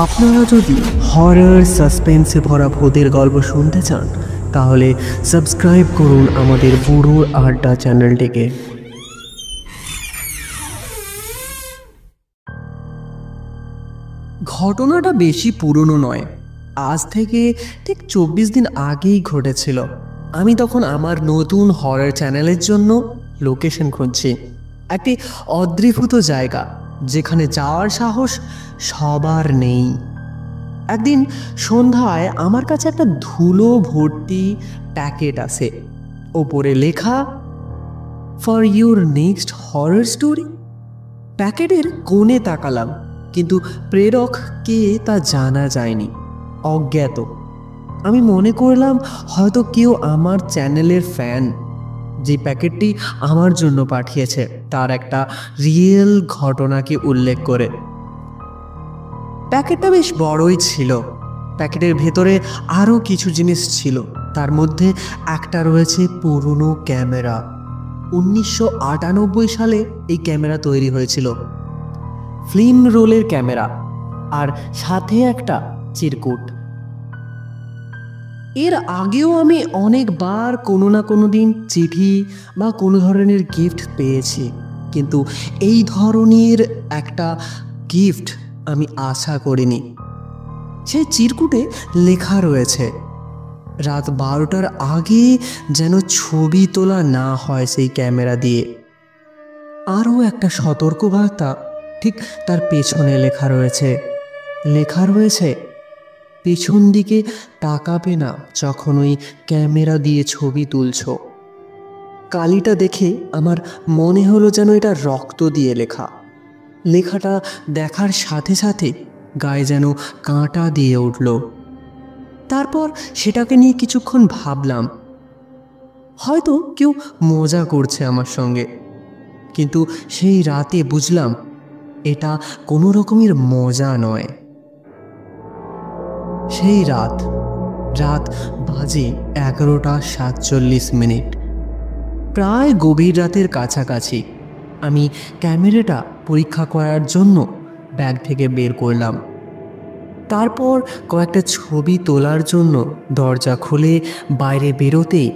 আপনারা যদি হরর সাসপেন্সে ভরা ভূতের গল্প শুনতে চান তাহলে সাবস্ক্রাইব করুন আমাদের বুড়োর আড্ডা চ্যানেলটিকে। ঘটনাটা বেশি পুরনো নয়, আজ থেকে ঠিক 24 দিন আগেই ঘটেছিল। আমি তখন আমার নতুন হরর চ্যানেলের জন্য লোকেশন খুঁজছি, একটি অদ্রিভূত জায়গা যেখানে যাওয়ার সাহস সবার নেই। একদিন সন্ধ্যায় আমার কাছে একটা ধুলো ভর্তি প্যাকেট আসে, ওপরে লেখা for your next horror story. প্যাকেটের কোণে তাকালাম, কিন্তু প্রেরক কে তা জানা যায়নি, অজ্ঞাত। আমি মনে করলাম হয়তো কেউ আমার চ্যানেলের ফ্যান, যে প্যাকেটটি আমার জন্য পাঠিয়েছে তার একটা রিয়েল ঘটনাকে উল্লেখ করে। প্যাকেটটা বেশ বড়ই ছিল, প্যাকেটের ভেতরে আরও কিছু জিনিস ছিল। তার মধ্যে একটা রয়েছে পুরনো ক্যামেরা। 1998 সালে এই ক্যামেরা তৈরি হয়েছিল, ফিল্ম রোলের ক্যামেরা, আর সাথে একটা চিরকুট। এর আগেও আমি অনেকবার কোনো না কোনো দিন চিঠি বা কোনো ধরনের গিফট পেয়েছি, কিন্তু এই ধরনের একটা গিফট আমি আশা করিনি। সেই চিরকুটে লেখা রয়েছে, রাত 12টার আগে যেন ছবি তোলা না হয় সেই ক্যামেরা দিয়ে। আরও একটা সতর্কবার্তা ঠিক তার পেছনে লেখা রয়েছে, পেছন দিকে তাকাবে না যখন ওই ক্যামেরা দিয়ে ছবি তুলছ। কালিটা দেখে আমার মনে হলো যেন এটা রক্ত দিয়ে লেখা। লেখাটা দেখার সাথে সাথে গায়ে যেন কাঁটা দিয়ে উঠল। তারপর সেটাকে নিয়ে কিছুক্ষণ ভাবলাম, হয়তো কেউ মজা করছে আমার সঙ্গে, কিন্তু সেই রাতে বুঝলাম এটা কোনো রকমের মজা নয়। সেই রাত বাজে 11:47, প্রায় গভীর রাতের কাছাকাছি। আমি ক্যামেরাটা পরীক্ষা করার জন্য ব্যাগ থেকে বের করলাম। তারপর কয়েকটা ছবি তোলার জন্য দরজা খুলে বাইরে বেরোতেই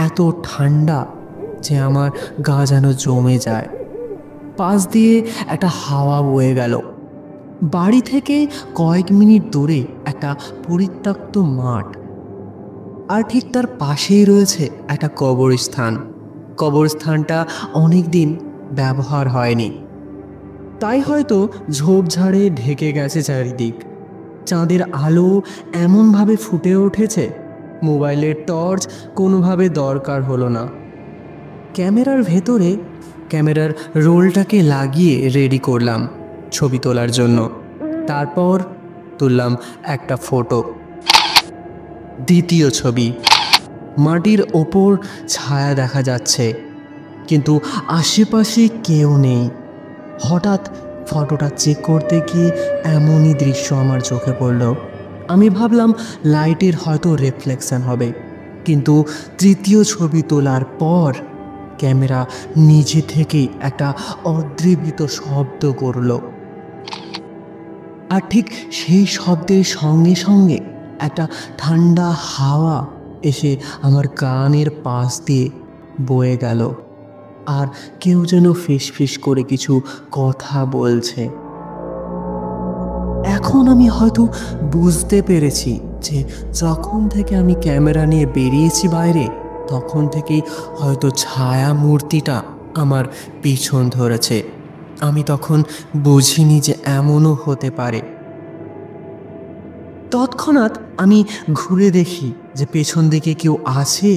এত ঠান্ডা যে আমার গা যেন জমে যায়। পাশ দিয়ে একটা হাওয়া বয়ে গেল। বাড়ি থেকে কয়েক মিনিট দূরে একটা পরিত্যক্ত মাঠ, আর ঠিক তার পাশেই রয়েছে একটা কবরস্থানটা অনেক দিন ব্যবহার হয়নি, তাই হয়তো ঝোপঝাড়ে ঢেকে গেছে চারিদিক। চাঁদের আলো এমনভাবে ফুটে উঠেছে, মোবাইলের টর্চ কোনোভাবে দরকার হলো না। ক্যামেরার ভেতরে ক্যামেরার রোলটাকে লাগিয়ে রেডি করলাম ছবি তোলার জন্য। তারপর তুললাম একটা ফটো। দ্বিতীয় ছবি, মাটির ওপর ছায়া দেখা যাচ্ছে, কিন্তু আশেপাশে কেউ নেই। হঠাৎ ফটোটা চেক করতে গিয়ে এমনই দৃশ্য আমার চোখে পড়ল। আমি ভাবলাম লাইটের হয়তো রিফ্লেকশন হবে, কিন্তু তৃতীয় ছবি তোলার পর ক্যামেরা নিজে থেকেই একটা অদ্রিভূত শব্দ করল, আর ঠিক সেই শব্দের সঙ্গে সঙ্গে একটা ঠান্ডা হাওয়া এসে আমার কানের পাশ দিয়ে বয়ে গেল, আর কেউ যেন ফিসফিস করে কিছু কথা বলছে। এখন আমি হয়তো বুঝতে পেরেছি যে যখন থেকে আমি ক্যামেরা নিয়ে বেরিয়েছি বাইরে, তখন থেকেই হয়তো ছায়া মূর্তিটা আমার পিছন ধরেছে। আমি তখন বুঝিনি যে এমনও হতে পারে। তৎক্ষণাৎ আমি ঘুরে দেখি যে পেছন দিকে কেউ আছে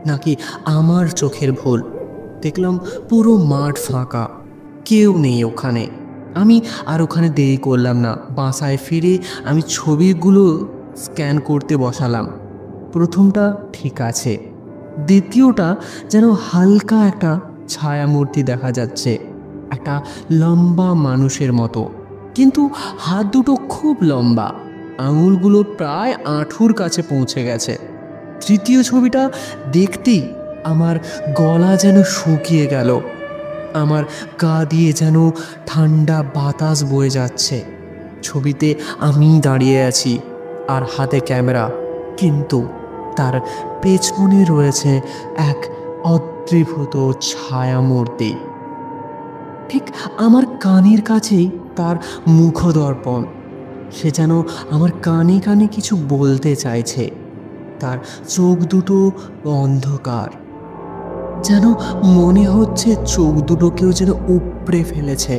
নাকি আমার চোখের ভুল। দেখলাম পুরো মাঠ ফাঁকা, কেউ নেই ওখানে। আমি আর ওখানে দেরি করলাম না, বাসায় ফিরে আমি ছবিগুলো স্ক্যান করতে বসালাম। প্রথমটা ঠিক আছে, দ্বিতীয়টা যেন হালকা একটা ছায়ামূর্তি দেখা যাচ্ছে, একটা লম্বা মানুষের মতো, কিন্তু হাত দুটো খুব লম্বা, আঙুলগুলো প্রায় আঁঠুর কাছে পৌঁছে গেছে। তৃতীয় ছবিটা দেখতেই আমার গলা যেন শুকিয়ে গেল। আমার গা দিয়ে যেন ঠান্ডা বাতাস বয়ে যাচ্ছে। ছবিতে আমি দাঁড়িয়ে আছি আর হাতে ক্যামেরা, কিন্তু তার পেছনে রয়েছে এক অদ্রিভূত ছায়ামূর্তি। ঠিক আমার কানের কাছেই তার মুখদর্পণ। সে যেন আমার কানে কানে কিছু বলতে চাইছে। তার চোখ দুটো অন্ধকার, যেন মনে হচ্ছে চোখ দুটোকেও যেন উপড়ে ফেলেছে।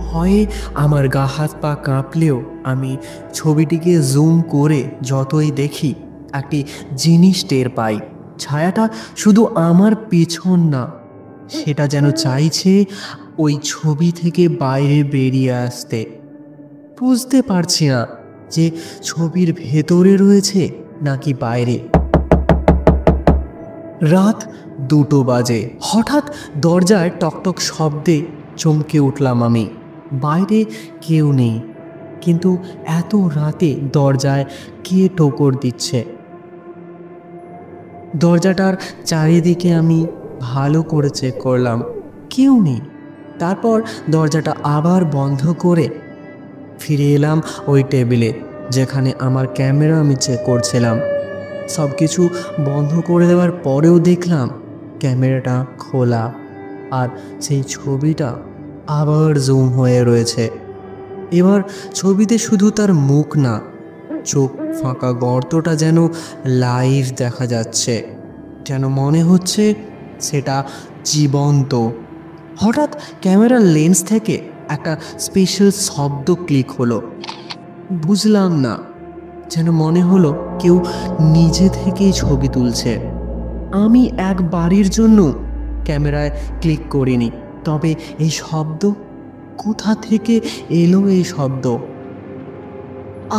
ভয়ে আমার গা হাত পা কাঁপলেও আমি ছবিটিকে জুম করে যতই দেখি একটি জিনিস টের পাই। ছায়াটা শুধু আমার পেছন না, সেটা যেন চাইছে ওই ছবি থেকে বাইরে বেরিয়ে আসতে। বুঝতে পারছি না যে ছবির ভেতরে রয়েছে নাকি বাইরে। রাত 2টো বাজে। হঠাৎ দরজায় টকটক শব্দে চমকে উঠলাম আমি। বাইরে কেউ নেই, কিন্তু এত রাতে দরজায় কে ঠোকর দিচ্ছে? দরজাটার চারিদিকে আমি ভালো করে চেক করলাম, কেউ নেই। তারপর দরজাটা আবার বন্ধ করে ফিরে এলাম ওই টেবিলে যেখানে আমার ক্যামেরা আমি চেক করছিলাম। সব কিছু বন্ধ করে দেওয়ার পরেও দেখলাম ক্যামেরাটা খোলা, আর সেই ছবিটা আবার জুম হয়ে রয়েছে। এবার ছবিতে শুধু তার মুখ না, চোখ ফাঁকা গর্তটা যেন লাইভ দেখা যাচ্ছে, যেন মনে হচ্ছে সেটা জীবন্ত। হঠাৎ ক্যামেরার লেন্স থেকে একটা স্পেশাল শব্দ ক্লিক হলো। বুঝলাম না, যেন মনে হলো কেউ নিজে থেকেই ছবি তুলছে। আমি একবারের জন্য ক্যামেরায় ক্লিক করিনি, তবে এই শব্দ কোথা থেকে এলো? এই শব্দ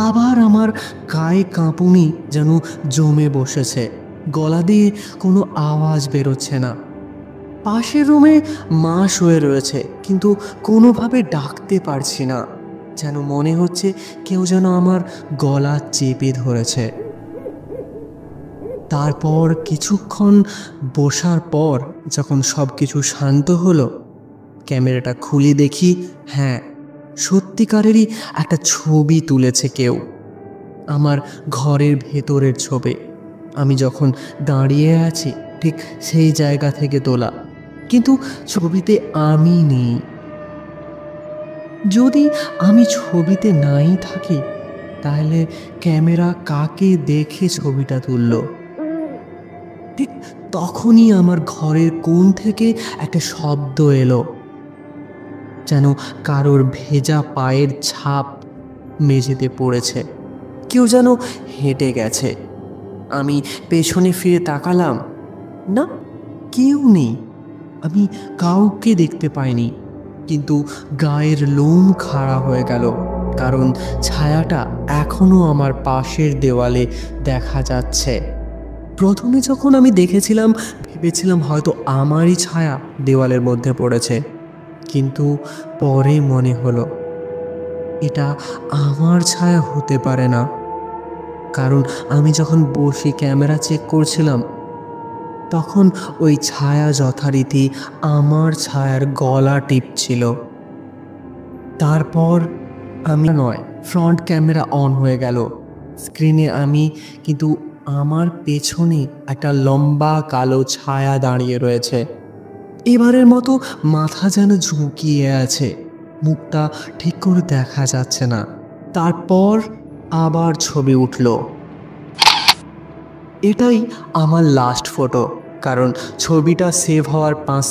আবার আমার গায়ে কাঁপুনি যেন জমে বসেছে। গলা দিয়ে কোনো আওয়াজ বেরোচ্ছে না। পাশের রুমে মা শুয়ে রয়েছে, কিন্তু কোনোভাবে ডাকতে পারছি না। যেন মনে হচ্ছে কেউ যেন আমার গলা চেপে ধরেছে। তারপর কিছুক্ষণ বসার পর যখন সব কিছু শান্ত হলো, ক্যামেরাটা খুলে দেখি, হ্যাঁ, সত্যিকারেরই একটা ছবি তুলেছে কেউ। আমার ঘরের ভেতরের ছবি। আমি যখন দাঁড়িয়ে আছি ঠিক সেই জায়গা থেকে তোলা, কিন্তু ছবিতে আমি নেই। যদি আমি ছবিতে নাই থাকি, তাহলে ক্যামেরা কাকে দেখে ছবিটা তুলল? ঠিক তখনই আমার ঘরের কোণ থেকে একটা শব্দ এলো, যেন কারোর ভেজা পায়ের ছাপ মেঝেতে পড়েছে। কেউ যেন হেঁটে গেছে। আমি পেছনে ফিরে তাকালাম, না, কেউ নেই। আমি কাউকে দেখতে পাইনি, কিন্তু গায়ের লোম খাড়া হয়ে গেল, কারণ ছায়াটা এখনো আমার পাশের দেওয়ালে দেখা যাচ্ছে। প্রথমে যখন আমি দেখেছিলাম ভেবেছিলাম হয়তো আমারই ছায়া দেওয়ালের মধ্যে পড়েছে, কিন্তু পরে মনে হলো এটা আমার ছায়া হতে পারে না, কারণ আমি যখন বসে ক্যামেরা চেক করছিলাম তখন ওই ছায়া যথারীতি আমার ছায়ার গলা টিপছিল। তারপর আমি নয়, ফ্রন্ট ক্যামেরা অন হয়ে গেল স্ক্রিনে। আমি কিন্তু আমার পেছনে একটা লম্বা কালো ছায়া দাঁড়িয়ে রয়েছে। এবারের মতো মাথা যেন ঝুঁকিয়ে আছে, মুখটা ঠিক করে দেখা যাচ্ছে না। তারপর আবার ছবি উঠল। এটাই আমার লাস্ট ফটো, কারণ ছবিটা সেভ হওয়ার 5